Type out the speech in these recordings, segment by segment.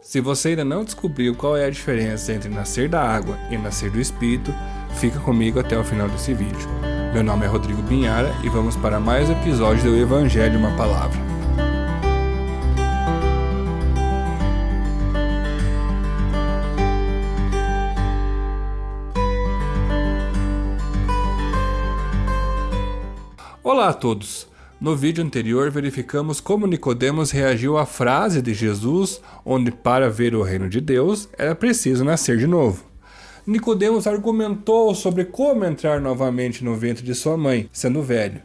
Se você ainda não descobriu qual é a diferença entre nascer da água e nascer do Espírito, fica comigo até o final desse vídeo. Meu nome é Rodrigo Binhara e vamos para mais um episódio do Evangelho Uma Palavra. Olá a todos! No vídeo anterior verificamos como Nicodemos reagiu à frase de Jesus, onde para ver o reino de Deus era preciso nascer de novo. Nicodemos argumentou sobre como entrar novamente no ventre de sua mãe, sendo velho.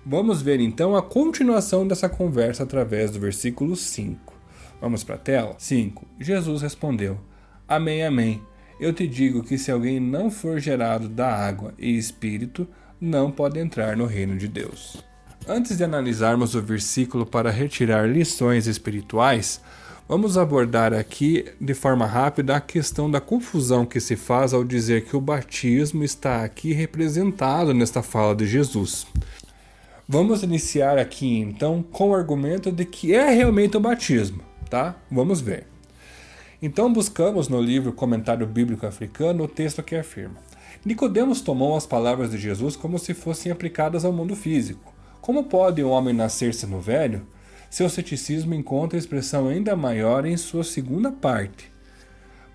Vamos ver então a continuação dessa conversa através do versículo 5. Vamos para a tela? 5. Jesus respondeu: Amém, amém. Eu te digo que se alguém não for gerado da água e espírito, não pode entrar no reino de Deus. Antes de analisarmos o versículo para retirar lições espirituais, vamos abordar aqui de forma rápida a questão da confusão que se faz ao dizer que o batismo está aqui representado nesta fala de Jesus. Vamos iniciar aqui então com o argumento de que é realmente o batismo, tá? Vamos ver. Então buscamos no livro Comentário Bíblico Africano o texto que afirma: Nicodemos tomou as palavras de Jesus como se fossem aplicadas ao mundo físico. Como pode um homem nascer sendo velho? Seu ceticismo encontra expressão ainda maior em sua segunda parte.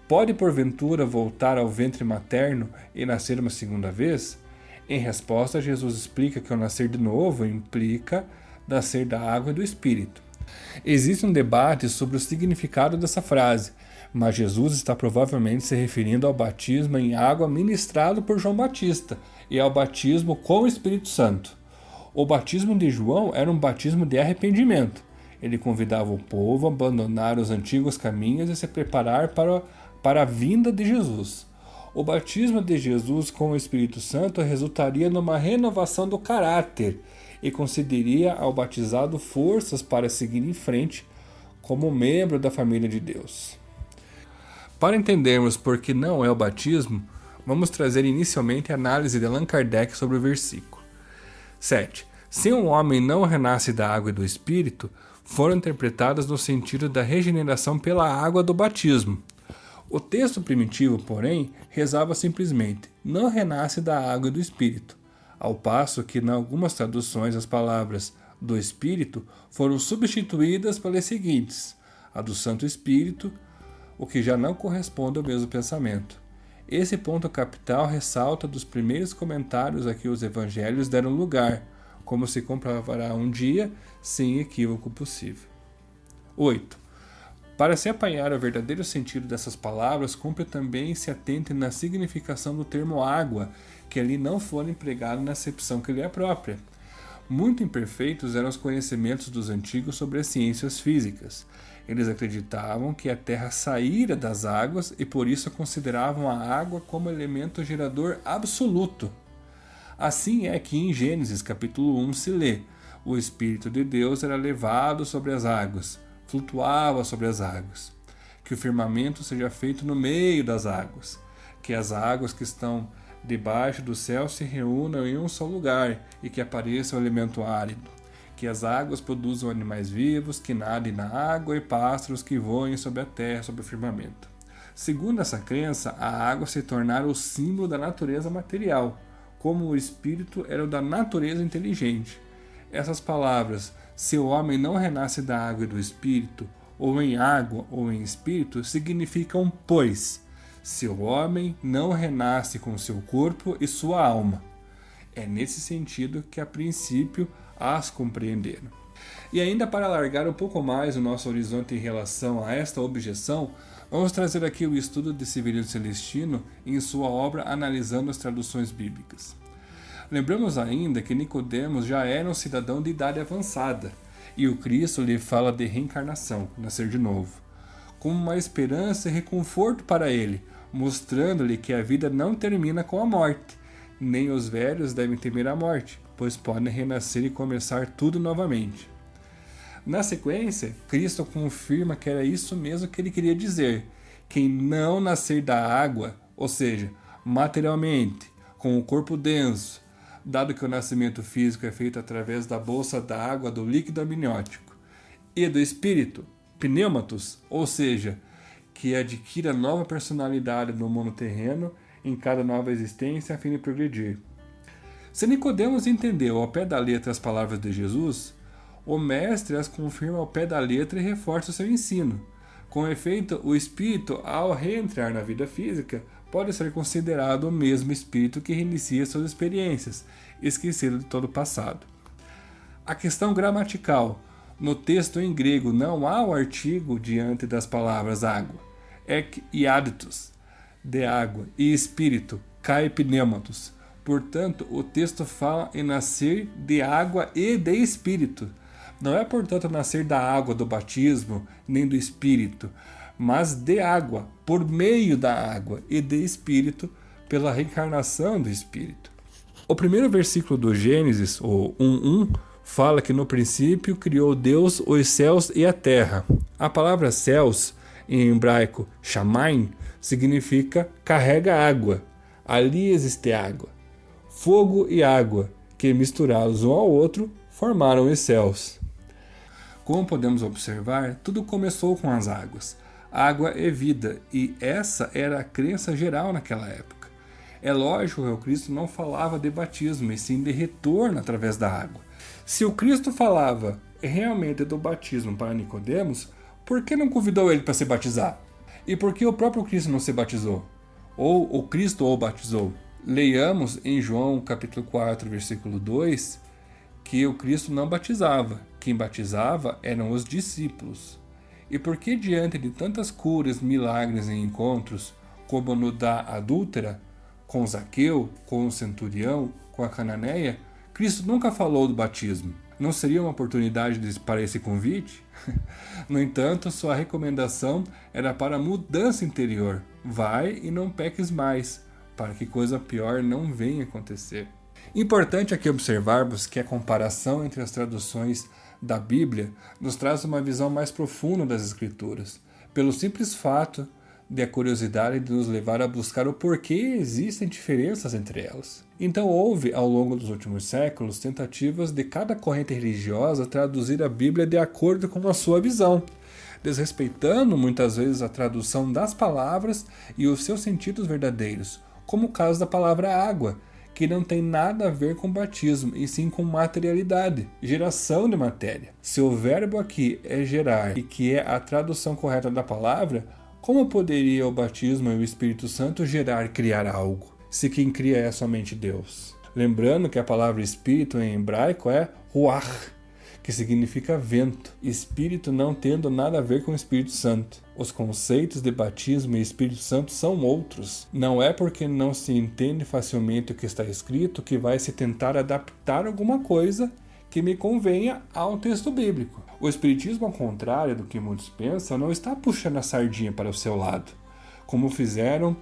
Pode porventura voltar ao ventre materno e nascer uma segunda vez? Em resposta, Jesus explica que o nascer de novo implica nascer da água e do Espírito. Existe um debate sobre o significado dessa frase, mas Jesus está provavelmente se referindo ao batismo em água ministrado por João Batista e ao batismo com o Espírito Santo. O batismo de João era um batismo de arrependimento. Ele convidava o povo a abandonar os antigos caminhos e se preparar para a vinda de Jesus. O batismo de Jesus com o Espírito Santo resultaria numa renovação do caráter e concederia ao batizado forças para seguir em frente como membro da família de Deus. Para entendermos por que não é o batismo, vamos trazer inicialmente a análise de Allan Kardec sobre o versículo. 7. Se um homem não renasce da água e do Espírito, foram interpretadas no sentido da regeneração pela água do batismo. O texto primitivo, porém, rezava simplesmente: não renasce da água e do Espírito, ao passo que, em algumas traduções, as palavras do Espírito foram substituídas pelas seguintes: a do Santo Espírito, o que já não corresponde ao mesmo pensamento. Esse ponto capital ressalta dos primeiros comentários a que os evangelhos deram lugar, como se comprovará um dia, sem equívoco possível. 8. Para se apanhar o verdadeiro sentido dessas palavras, cumpre também se atente na significação do termo água, que ali não for empregado na acepção que lhe é própria. Muito imperfeitos eram os conhecimentos dos antigos sobre as ciências físicas. Eles acreditavam que a Terra saíra das águas e por isso consideravam a água como elemento gerador absoluto. Assim é que em Gênesis capítulo 1 se lê: o Espírito de Deus era levado sobre as águas, flutuava sobre as águas. Que o firmamento seja feito no meio das águas, que as águas que estão debaixo do céu se reúnam em um só lugar e que apareça o elemento árido. Que as águas produzam animais vivos, que nadem na água e pássaros que voem sobre a terra, sobre o firmamento. Segundo essa crença, a água se tornara o símbolo da natureza material, como o espírito era o da natureza inteligente. Essas palavras, se o homem não renasce da água e do espírito, ou em água ou em espírito, significam, pois, se o homem não renasce com seu corpo e sua alma. É nesse sentido que, a princípio, as compreenderam. E ainda para alargar um pouco mais o nosso horizonte em relação a esta objeção, vamos trazer aqui o estudo de Severino Celestino em sua obra analisando as traduções bíblicas. Lembramos ainda que Nicodemos já era um cidadão de idade avançada, e o Cristo lhe fala de reencarnação, nascer de novo, como uma esperança e reconforto para ele, mostrando-lhe que a vida não termina com a morte. Nem os velhos devem temer a morte, pois podem renascer e começar tudo novamente. Na sequência, Cristo confirma que era isso mesmo que ele queria dizer: quem não nascer da água, ou seja, materialmente, com o corpo denso, dado que o nascimento físico é feito através da bolsa d'água do líquido amniótico, e do espírito, pneumatos, ou seja, que adquira nova personalidade no mundo terreno em cada nova existência a fim de progredir. Se Nicodemos entendeu ao pé da letra as palavras de Jesus, o mestre as confirma ao pé da letra e reforça o seu ensino. Com efeito, o espírito, ao reentrar na vida física, pode ser considerado o mesmo espírito que reinicia suas experiências, esquecido de todo o passado. A questão gramatical. No texto em grego não há o artigo diante das palavras água, ek e aditos, de água, e espírito, kai pneumatos. Portanto, o texto fala em nascer de água e de espírito. Não é, portanto, nascer da água do batismo, nem do espírito, mas de água, por meio da água, e de espírito, pela reencarnação do espírito. O primeiro versículo do Gênesis, o 1:1, fala que no princípio criou Deus os céus e a terra. A palavra céus, em hebraico shamayim, significa carrega água. Ali existe água. Fogo e água, que misturados um ao outro, formaram os céus. Como podemos observar, tudo começou com as águas. Água é vida, e essa era a crença geral naquela época. É lógico que o Cristo não falava de batismo, e sim de retorno através da água. Se o Cristo falava realmente do batismo para Nicodemos, por que não convidou ele para se batizar? E por que o próprio Cristo não se batizou? Ou o Cristo o batizou? Leiamos em João capítulo 4, versículo 2, que o Cristo não batizava. Quem batizava eram os discípulos. E por que diante de tantas curas, milagres e encontros, como no da adúltera, com Zaqueu, com o centurião, com a cananeia, Cristo nunca falou do batismo? Não seria uma oportunidade para esse convite? No entanto, sua recomendação era para a mudança interior. Vai e não peques mais, para que coisa pior não venha acontecer. Importante aqui observarmos que a comparação entre as traduções da Bíblia nos traz uma visão mais profunda das Escrituras, pelo simples fato de a curiosidade de nos levar a buscar o porquê existem diferenças entre elas. Então houve, ao longo dos últimos séculos, tentativas de cada corrente religiosa traduzir a Bíblia de acordo com a sua visão, desrespeitando muitas vezes a tradução das palavras e os seus sentidos verdadeiros, como o caso da palavra água, que não tem nada a ver com batismo, e sim com materialidade, geração de matéria. Se o verbo aqui é gerar e que é a tradução correta da palavra, como poderia o batismo e o Espírito Santo gerar e criar algo, se quem cria é somente Deus? Lembrando que a palavra espírito em hebraico é ruach, que significa vento, espírito não tendo nada a ver com o Espírito Santo. Os conceitos de batismo e Espírito Santo são outros. Não é porque não se entende facilmente o que está escrito que vai se tentar adaptar alguma coisa que me convenha ao texto bíblico. O Espiritismo, ao contrário do que muitos pensam, não está puxando a sardinha para o seu lado, como fizeram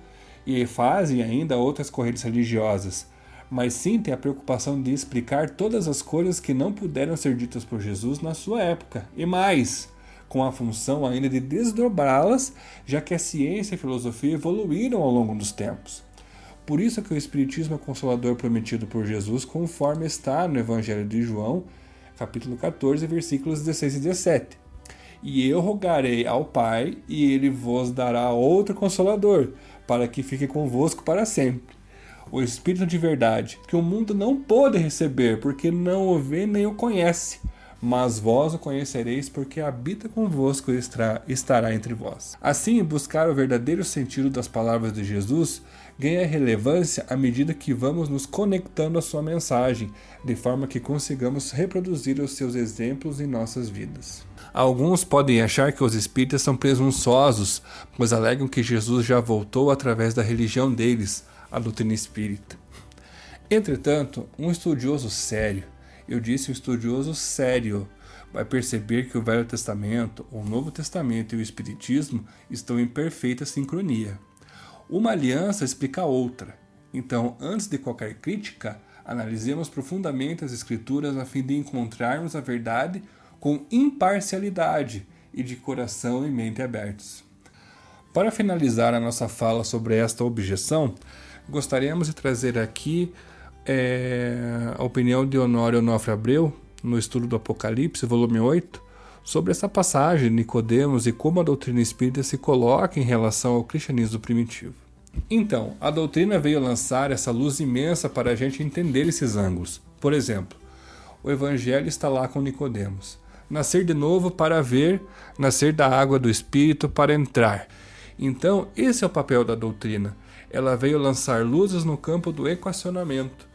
e fazem ainda outras correntes religiosas, mas sim tem a preocupação de explicar todas as coisas que não puderam ser ditas por Jesus na sua época, e mais, com a função ainda de desdobrá-las, já que a ciência e a filosofia evoluíram ao longo dos tempos. Por isso que o Espiritismo é o consolador prometido por Jesus, conforme está no Evangelho de João, capítulo 14, versículos 16 e 17. E eu rogarei ao Pai, e ele vos dará outro consolador, para que fique convosco para sempre. O Espírito de verdade, que o mundo não pôde receber, porque não o vê nem o conhece, mas vós o conhecereis, porque habita convosco e estará entre vós. Assim, buscar o verdadeiro sentido das palavras de Jesus ganha relevância à medida que vamos nos conectando à sua mensagem, de forma que consigamos reproduzir os seus exemplos em nossas vidas. Alguns podem achar que os espíritas são presunçosos, pois alegam que Jesus já voltou através da religião deles, a doutrina espírita. Entretanto, um estudioso sério, eu disse um estudioso sério, vai perceber que o Velho Testamento, o Novo Testamento e o Espiritismo estão em perfeita sincronia. Uma aliança explica a outra. Então, antes de qualquer crítica, analisemos profundamente as Escrituras a fim de encontrarmos a verdade com imparcialidade e de coração e mente abertos. Para finalizar a nossa fala sobre esta objeção, gostaríamos de trazer aqui a opinião de Honório Onofre Abreu, no estudo do Apocalipse, volume 8, sobre essa passagem de Nicodemos e como a doutrina espírita se coloca em relação ao cristianismo primitivo. Então, a doutrina veio lançar essa luz imensa para a gente entender esses ângulos. Por exemplo, o evangelho está lá com Nicodemos. Nascer de novo para ver, nascer da água do Espírito para entrar. Então, esse é o papel da doutrina. Ela veio lançar luzes no campo do equacionamento.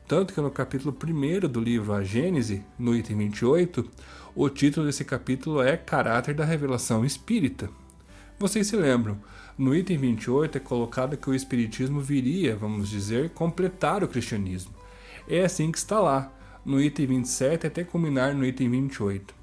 Tanto que no capítulo 1 do livro A Gênese, no item 28, o título desse capítulo é Caráter da Revelação Espírita. Vocês se lembram, no item 28 é colocado que o Espiritismo viria, vamos dizer, completar o cristianismo. É assim que está lá, no item 27 até culminar no item 28.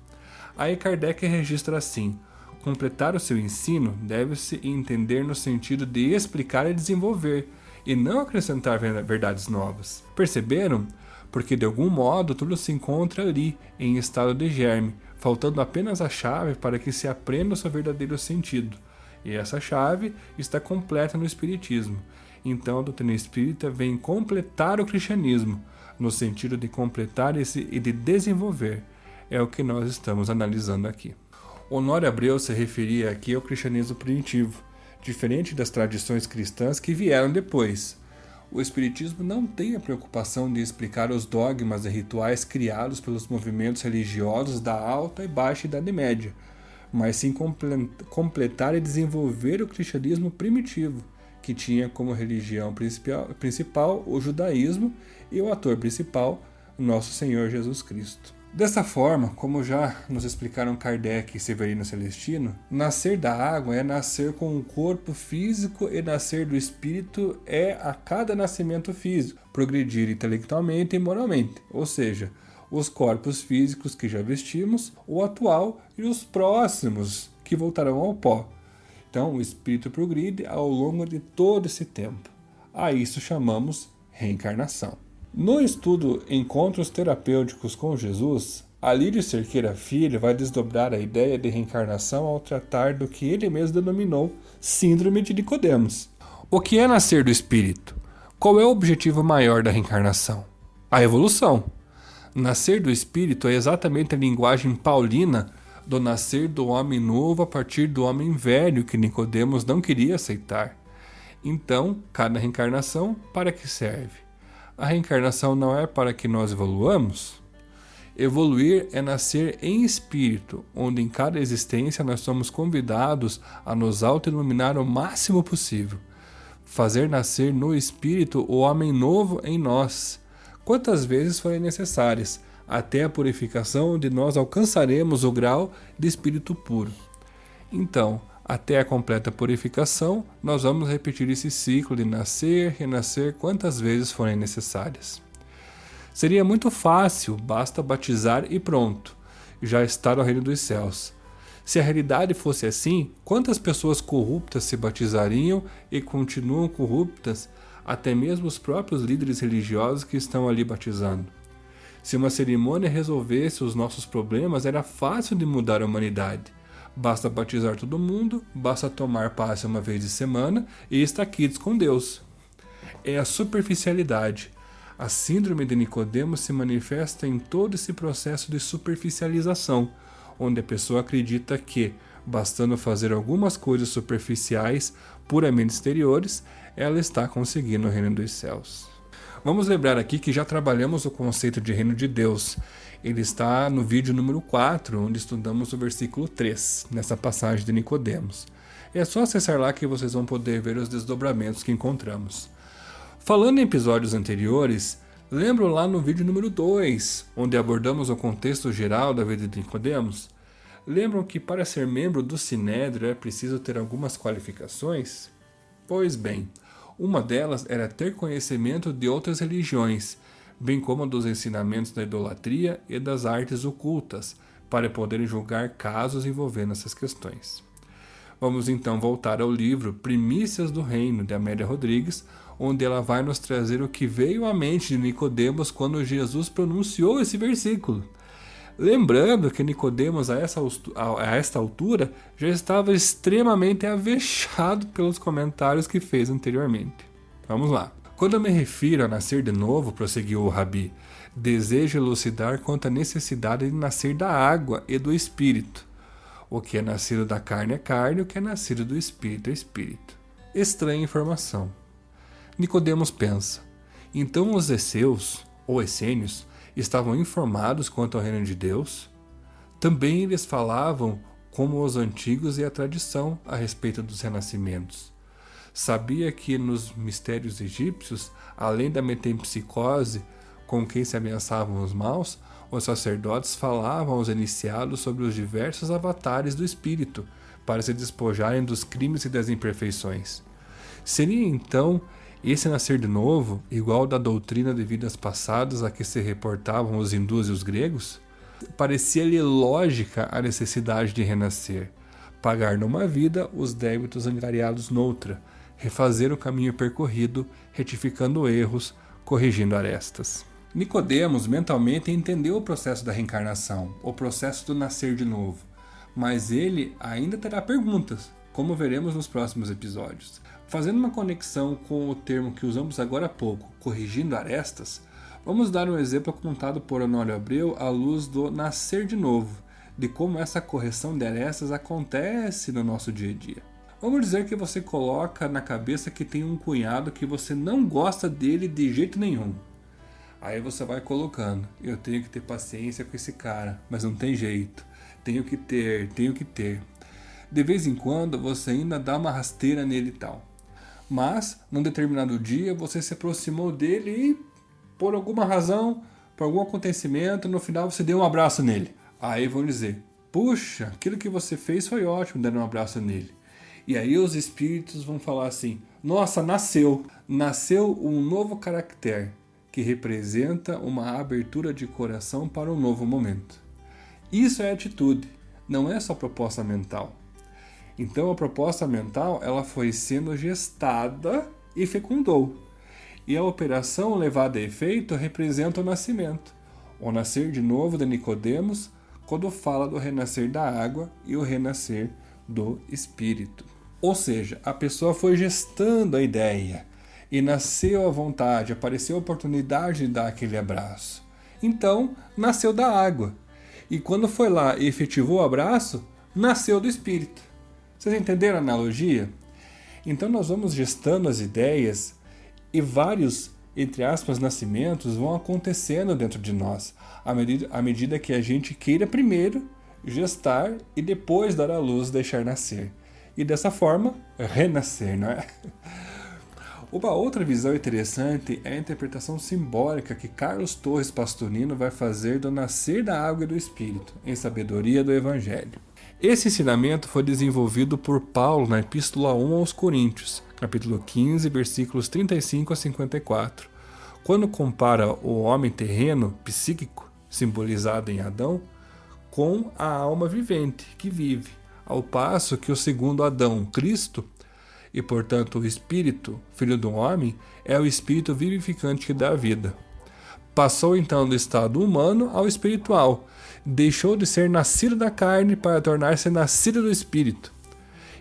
Aí Kardec registra assim: completar o seu ensino deve-se entender no sentido de explicar e desenvolver, e não acrescentar verdades novas. Perceberam? Porque de algum modo tudo se encontra ali, em estado de germe, faltando apenas a chave para que se aprenda o seu verdadeiro sentido. E essa chave está completa no Espiritismo. Então a doutrina espírita vem completar o cristianismo, no sentido de completar e de desenvolver. É o que nós estamos analisando aqui. Honório Abreu se referia aqui ao cristianismo primitivo, diferente das tradições cristãs que vieram depois. O Espiritismo não tem a preocupação de explicar os dogmas e rituais criados pelos movimentos religiosos da Alta e Baixa Idade Média, mas sim completar e desenvolver o cristianismo primitivo, que tinha como religião principal o judaísmo e o ator principal, nosso Senhor Jesus Cristo. Dessa forma, como já nos explicaram Kardec e Severino Celestino, nascer da água é nascer com um corpo físico e nascer do espírito é a cada nascimento físico, progredir intelectualmente e moralmente, ou seja, os corpos físicos que já vestimos, o atual e os próximos que voltarão ao pó. Então, o espírito progride ao longo de todo esse tempo. A isso chamamos reencarnação. No estudo Encontros Terapêuticos com Jesus, Alírio Cerqueira Filho vai desdobrar a ideia de reencarnação ao tratar do que ele mesmo denominou Síndrome de Nicodemos. O que é nascer do espírito? Qual é o objetivo maior da reencarnação? A evolução. Nascer do espírito é exatamente a linguagem paulina do nascer do homem novo a partir do homem velho que Nicodemos não queria aceitar. Então, cada reencarnação, para que serve? A reencarnação não é para que nós evoluamos? Evoluir é nascer em espírito, onde em cada existência nós somos convidados a nos auto-iluminar o máximo possível. Fazer nascer no espírito o homem novo em nós, quantas vezes forem necessárias, até a purificação onde nós alcançaremos o grau de espírito puro. Então, até a completa purificação, nós vamos repetir esse ciclo de nascer, renascer quantas vezes forem necessárias. Seria muito fácil, basta batizar e pronto, já está no reino dos céus. Se a realidade fosse assim, quantas pessoas corruptas se batizariam e continuam corruptas, até mesmo os próprios líderes religiosos que estão ali batizando? Se uma cerimônia resolvesse os nossos problemas, era fácil de mudar a humanidade. Basta batizar todo mundo, basta tomar passe uma vez de semana e está quites com Deus. É a superficialidade. A síndrome de Nicodemos se manifesta em todo esse processo de superficialização, onde a pessoa acredita que, bastando fazer algumas coisas superficiais, puramente exteriores, ela está conseguindo o reino dos céus. Vamos lembrar aqui que já trabalhamos o conceito de reino de Deus. Ele está no vídeo número 4, onde estudamos o versículo 3, nessa passagem de Nicodemos. É só acessar lá que vocês vão poder ver os desdobramentos que encontramos. Falando em episódios anteriores, lembram lá no vídeo número 2, onde abordamos o contexto geral da vida de Nicodemos? Lembram que para ser membro do Sinédrio é preciso ter algumas qualificações? Pois bem, uma delas era ter conhecimento de outras religiões, bem como dos ensinamentos da idolatria e das artes ocultas, para poderem julgar casos envolvendo essas questões. Vamos então voltar ao livro Primícias do Reino, de Amélia Rodrigues, onde ela vai nos trazer o que veio à mente de Nicodemos quando Jesus pronunciou esse versículo. Lembrando que Nicodemos, a esta altura, já estava extremamente avexado pelos comentários que fez anteriormente. Vamos lá. Quando eu me refiro a nascer de novo, prosseguiu o Rabi, deseja elucidar quanto à necessidade de nascer da água e do Espírito. O que é nascido da carne é carne, o que é nascido do Espírito é Espírito. Estranha informação. Nicodemos pensa, então os esseus, ou essênios, estavam informados quanto ao reino de Deus? Também eles falavam como os antigos e a tradição a respeito dos renascimentos. Sabia que nos mistérios egípcios, além da metempsicose com quem se ameaçavam os maus, os sacerdotes falavam aos iniciados sobre os diversos avatares do espírito, para se despojarem dos crimes e das imperfeições. Seria então esse nascer de novo igual da doutrina de vidas passadas a que se reportavam os hindus e os gregos? Parecia-lhe lógica a necessidade de renascer, pagar numa vida os débitos angariados noutra, refazer o caminho percorrido, retificando erros, corrigindo arestas. Nicodemos mentalmente entendeu o processo da reencarnação, o processo do nascer de novo, mas ele ainda terá perguntas, como veremos nos próximos episódios. Fazendo uma conexão com o termo que usamos agora há pouco, corrigindo arestas, vamos dar um exemplo contado por Honório Abreu à luz do nascer de novo, de como essa correção de arestas acontece no nosso dia a dia. Vamos dizer que você coloca na cabeça que tem um cunhado que você não gosta dele de jeito nenhum. Aí você vai colocando, eu tenho que ter paciência com esse cara, mas não tem jeito, tenho que ter. De vez em quando você ainda dá uma rasteira nele e tal. Mas, num determinado dia, você se aproximou dele e, por alguma razão, por algum acontecimento, no final você deu um abraço nele. Aí vão dizer, puxa, aquilo que você fez foi ótimo, dando um abraço nele. E aí os espíritos vão falar assim, nossa, nasceu um novo caractere, que representa uma abertura de coração para um novo momento. Isso é atitude, não é só proposta mental. Então a proposta mental ela foi sendo gestada e fecundou. E a operação levada a efeito representa o nascimento. O nascer de novo de Nicodemos, quando fala do renascer da água e o renascer do Espírito. Ou seja, a pessoa foi gestando a ideia e nasceu à vontade, apareceu a oportunidade de dar aquele abraço. Então, nasceu da água. E quando foi lá e efetivou o abraço, nasceu do Espírito. Vocês entenderam a analogia? Então nós vamos gestando as ideias e vários, entre aspas, nascimentos vão acontecendo dentro de nós, à medida que a gente queira primeiro gestar e depois dar à luz, deixar nascer. E dessa forma, renascer, não é? Uma outra visão interessante é a interpretação simbólica que Carlos Torres Pastorino vai fazer do nascer da água e do Espírito, em Sabedoria do Evangelho. Esse ensinamento foi desenvolvido por Paulo na Epístola 1 aos Coríntios, capítulo 15, versículos 35 a 54, quando compara o homem terreno, psíquico, simbolizado em Adão, com a alma vivente, que vive, ao passo que o segundo Adão, Cristo, e portanto o Espírito, filho do homem, é o Espírito vivificante que dá a vida. Passou então do estado humano ao espiritual, deixou de ser nascido da carne para tornar-se nascido do Espírito.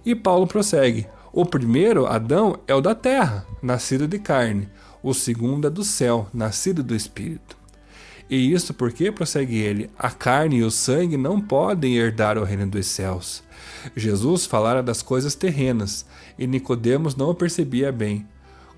E Paulo prossegue, o primeiro, Adão, é o da terra, nascido de carne, o segundo é do céu, nascido do Espírito. E isso porque, prossegue ele, a carne e o sangue não podem herdar o reino dos céus. Jesus falara das coisas terrenas, e Nicodemos não o percebia bem.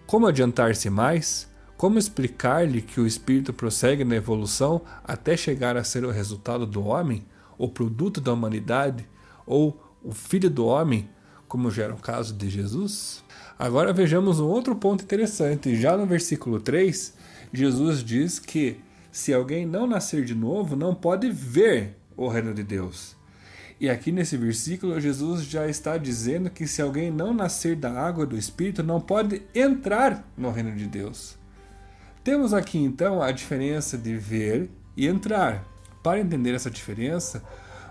Como adiantar-se mais? Como explicar-lhe que o espírito prossegue na evolução até chegar a ser o resultado do homem, o produto da humanidade, ou o filho do homem, como já era o caso de Jesus? Agora vejamos um outro ponto interessante. Já no versículo 3, Jesus diz que se alguém não nascer de novo, não pode ver o reino de Deus. E aqui nesse versículo, Jesus já está dizendo que se alguém não nascer da água e do Espírito, não pode entrar no reino de Deus. Temos aqui então a diferença de ver e entrar. Para entender essa diferença,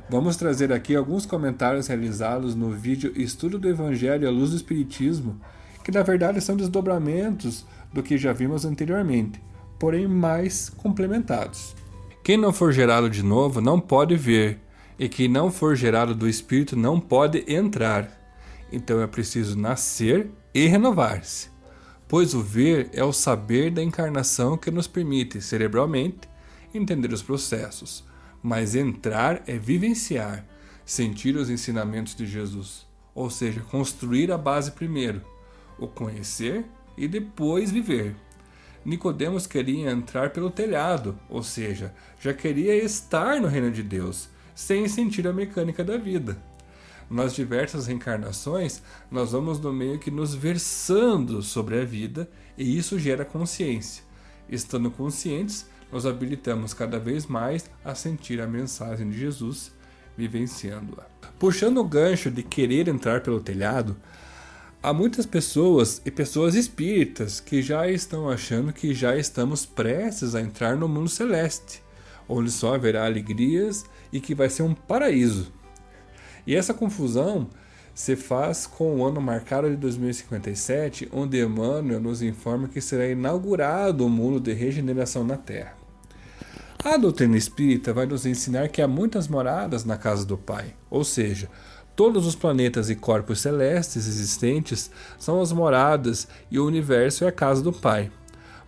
vamos trazer aqui alguns comentários realizados no vídeo Estudo do Evangelho à Luz do Espiritismo, que na verdade são desdobramentos do que já vimos anteriormente, porém mais complementados. Quem não for gerado de novo não pode ver, e quem não for gerado do Espírito não pode entrar. Então é preciso nascer e renovar-se. pois o ver é o saber da encarnação que nos permite, cerebralmente, entender os processos, mas entrar é vivenciar, sentir os ensinamentos de Jesus, ou seja, construir a base primeiro, o conhecer e depois viver. Nicodemos queria entrar pelo telhado, ou seja, já queria estar no reino de Deus, sem sentir a mecânica da vida. Nas diversas reencarnações, nós vamos no meio que nos versando sobre a vida e isso gera consciência. Estando conscientes, nos habilitamos cada vez mais a sentir a mensagem de Jesus, vivenciando-a. Puxando o gancho de querer entrar pelo telhado, há muitas pessoas e pessoas espíritas que já estão achando que já estamos prestes a entrar no mundo celeste, onde só haverá alegrias e que vai ser um paraíso. E essa confusão se faz com o ano marcado de 2057, onde Emmanuel nos informa que será inaugurado o mundo de regeneração na Terra. A doutrina espírita vai nos ensinar que há muitas moradas na casa do Pai, ou seja, todos os planetas e corpos celestes existentes são as moradas e o universo é a casa do Pai.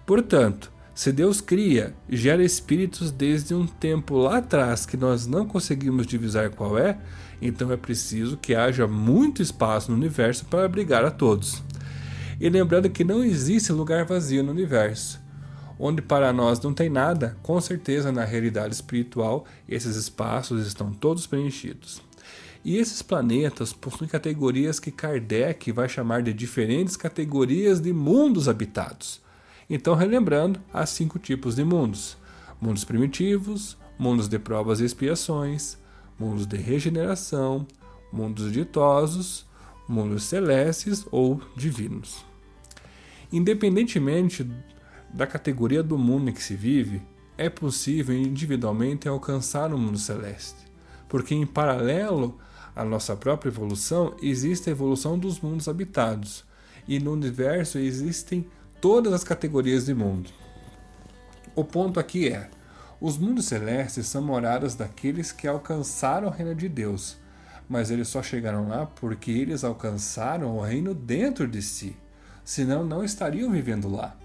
Portanto, se Deus cria e gera espíritos desde um tempo lá atrás que nós não conseguimos divisar qual é, então é preciso que haja muito espaço no universo para abrigar a todos. E lembrando que não existe lugar vazio no universo. Onde para nós não tem nada, com certeza na realidade espiritual esses espaços estão todos preenchidos. E esses planetas possuem categorias que Kardec vai chamar de diferentes categorias de mundos habitados. Então, relembrando, há 5 tipos de mundos: mundos primitivos, mundos de provas e expiações, mundos de regeneração, mundos ditosos, mundos celestes ou divinos. Independentemente da categoria do mundo em que se vive, é possível individualmente alcançar o mundo celeste, porque em paralelo à nossa própria evolução existe a evolução dos mundos habitados, e no universo existem todas as categorias de mundo. O ponto aqui é: os mundos celestes são moradas daqueles que alcançaram o reino de Deus, mas eles só chegaram lá porque eles alcançaram o reino dentro de si, senão não estariam vivendo lá.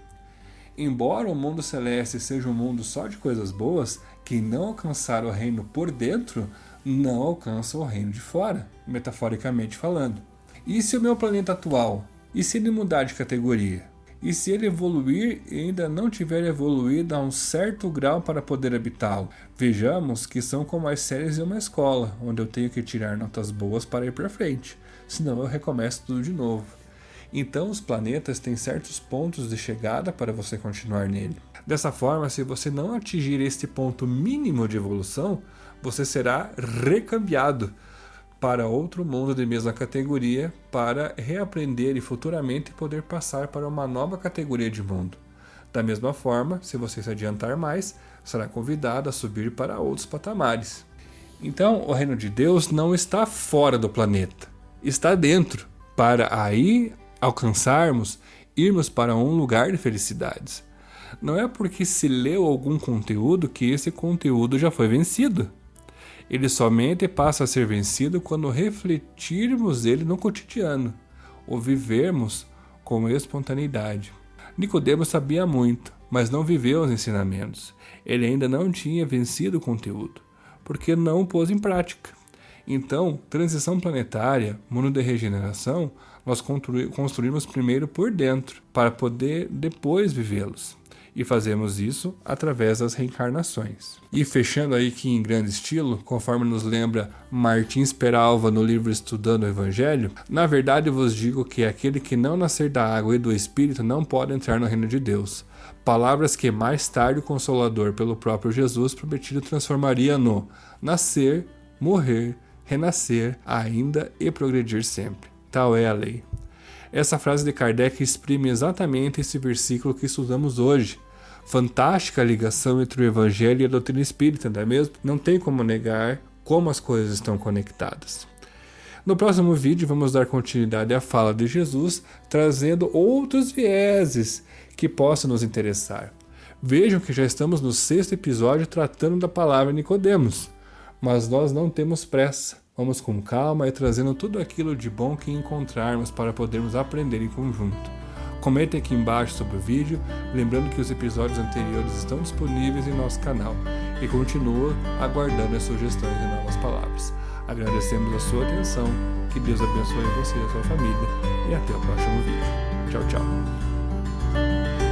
Embora o mundo celeste seja um mundo só de coisas boas, quem não alcançar o reino por dentro não alcança o reino de fora, metaforicamente falando. E se o meu planeta atual? E se ele mudar de categoria? E se ele evoluir e ainda não tiver evoluído a um certo grau para poder habitá-lo? Vejamos que são como as séries de uma escola, onde eu tenho que tirar notas boas para ir para frente, senão eu recomeço tudo de novo. Então os planetas têm certos pontos de chegada para você continuar nele. Dessa forma, se você não atingir este ponto mínimo de evolução, você será recambiado para outro mundo de mesma categoria para reaprender e futuramente poder passar para uma nova categoria de mundo. Da mesma forma, se você se adiantar mais, será convidado a subir para outros patamares. Então, o reino de Deus não está fora do planeta, está dentro, para aí alcançarmos, irmos para um lugar de felicidades. Não é porque se leu algum conteúdo que esse conteúdo já foi vencido. Ele somente passa a ser vencido quando refletirmos ele no cotidiano, ou vivermos com espontaneidade. Nicodemos sabia muito, mas não viveu os ensinamentos. Ele ainda não tinha vencido o conteúdo, porque não o pôs em prática. Então, transição planetária, mundo de regeneração, nós construímos primeiro por dentro, para poder depois vivê-los. E fazemos isso através das reencarnações. E fechando aí aqui em grande estilo, conforme nos lembra Martins Peralva no livro Estudando o Evangelho, na verdade vos digo que aquele que não nascer da água e do Espírito não pode entrar no reino de Deus. Palavras que mais tarde o Consolador, pelo próprio Jesus prometido, transformaria no nascer, morrer, renascer, ainda e progredir sempre. Tal é a lei. Essa frase de Kardec exprime exatamente esse versículo que estudamos hoje. Fantástica ligação entre o Evangelho e a doutrina espírita, não é mesmo? Não tem como negar como as coisas estão conectadas. No próximo vídeo vamos dar continuidade à fala de Jesus, trazendo outros vieses que possam nos interessar. Vejam que já estamos no 6º episódio tratando da palavra Nicodemos, mas nós não temos pressa. Vamos com calma e trazendo tudo aquilo de bom que encontrarmos para podermos aprender em conjunto. Comentem aqui embaixo sobre o vídeo, lembrando que os episódios anteriores estão disponíveis em nosso canal e continua aguardando as sugestões de novas palavras. Agradecemos a sua atenção, que Deus abençoe você e a sua família e até o próximo vídeo. Tchau, tchau.